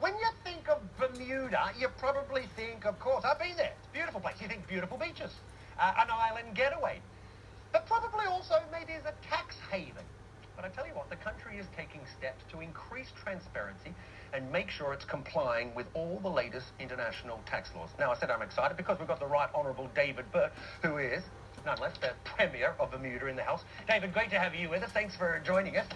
When you think of Bermuda, you probably think, of course, I've been there. It's a beautiful place. You think beautiful beaches, an island getaway, but probably also maybe as a tax haven. But I tell you what, the country is taking steps to increase transparency and make sure it's complying with all the latest international tax laws. Now, I said I'm excited because we've got the Right Honourable David Burt, who is none less the Premier of Bermuda in the House. David, great to have you with us. Thanks for joining us.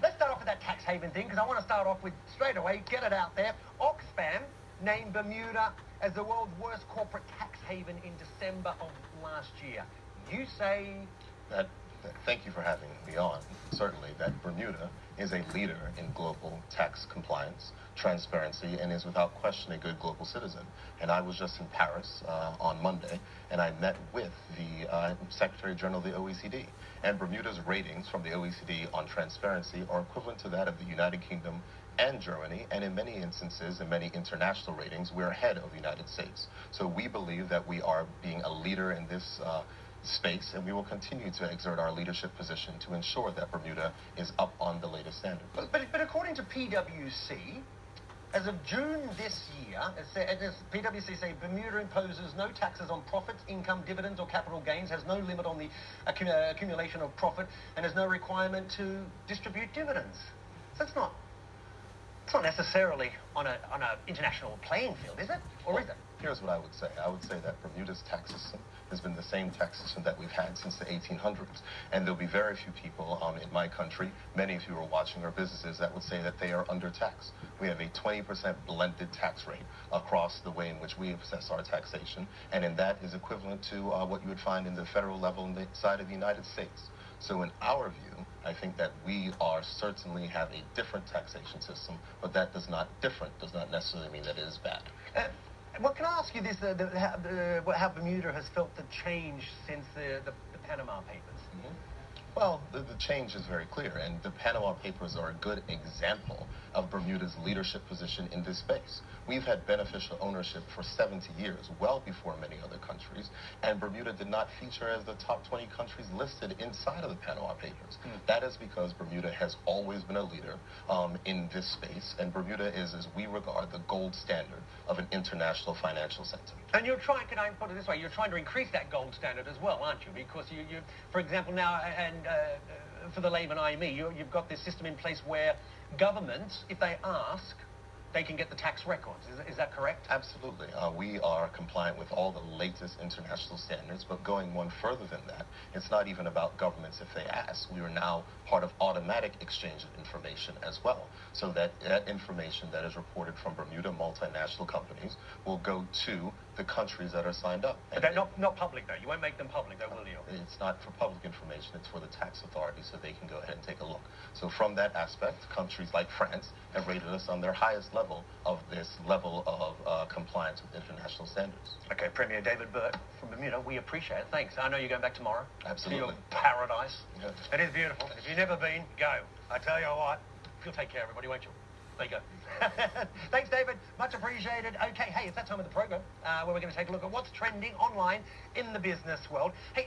Let's start off with that tax haven thing, because I want to start off with, straight away, get it out there. Oxfam named Bermuda as the world's worst corporate tax haven in December of last year. You say... Thank you for having me on. Certainly that Bermuda is a leader in global tax compliance, transparency, and is without question a good global citizen. And I was just in Paris on Monday, and I met with the Secretary General of the OECD. And Bermuda's ratings from the OECD on transparency are equivalent to that of the United Kingdom and Germany, and in many instances, in many international ratings, we're ahead of the United States. So we believe that we are being a leader in this space, and we will continue to exert our leadership position to ensure that Bermuda is up on the latest standard. But according to PwC, as of June this year, as PwC say, Bermuda imposes no taxes on profits, income, dividends, or capital gains, has no limit on the accumulation of profit, and has no requirement to distribute dividends. So it's not necessarily on an international playing field, is it? Or is it? Here's what I would say. I would say that Bermuda's tax system has been the same tax system that we've had since the 1800s. And there'll be very few people in my country, many of you are watching our businesses, that would say that they are undertaxed. We have a 20% blended tax rate across the way in which we assess our taxation. And in that is equivalent to what you would find in the federal level in the side of the United States. So in our view, I think that we are certainly have a different taxation system, but that does not necessarily mean that it is bad. Well, can I ask you this, how Bermuda has felt the change since the Panama Papers? Mm-hmm. Well, the change is very clear, and the Panama Papers are a good example of Bermuda's leadership position in this space. We've had beneficial ownership for 70 years, well before many other countries, and Bermuda did not feature as the top 20 countries listed inside of the Panama Papers. That is because Bermuda has always been a leader in this space, and Bermuda is, as we regard, the gold standard of an international financial center. And you're trying, can I put it this way, you're trying to increase that gold standard as well, aren't you? Because you for example, now, and for the layman I me, you've got this system in place where governments, if they ask, they can get the tax records. Is that correct? Absolutely. We are compliant with all the latest international standards, but going one further than that, it's not even about governments if they ask. We are now part of automatic exchange of information as well, so that information that is reported from Bermuda multinational companies will go to the countries that are signed up. But they're not public, though. You won't make them public, though, will you? It's not for public information. It's for the tax authorities, so they can go ahead and take a look. So from that aspect, countries like France have rated us on their highest level of this level of compliance with international standards. Okay, Premier David Burt from Bermuda, we appreciate it. Thanks. I know you're going back tomorrow. Absolutely. To your paradise. Yeah. It is beautiful. If you've never been, go. I tell you what, you'll take care of everybody, won't you? There you go. Thanks, David. Much appreciated. Okay, hey, it's that time of the program where we're going to take a look at what's trending online in the business world. Hey,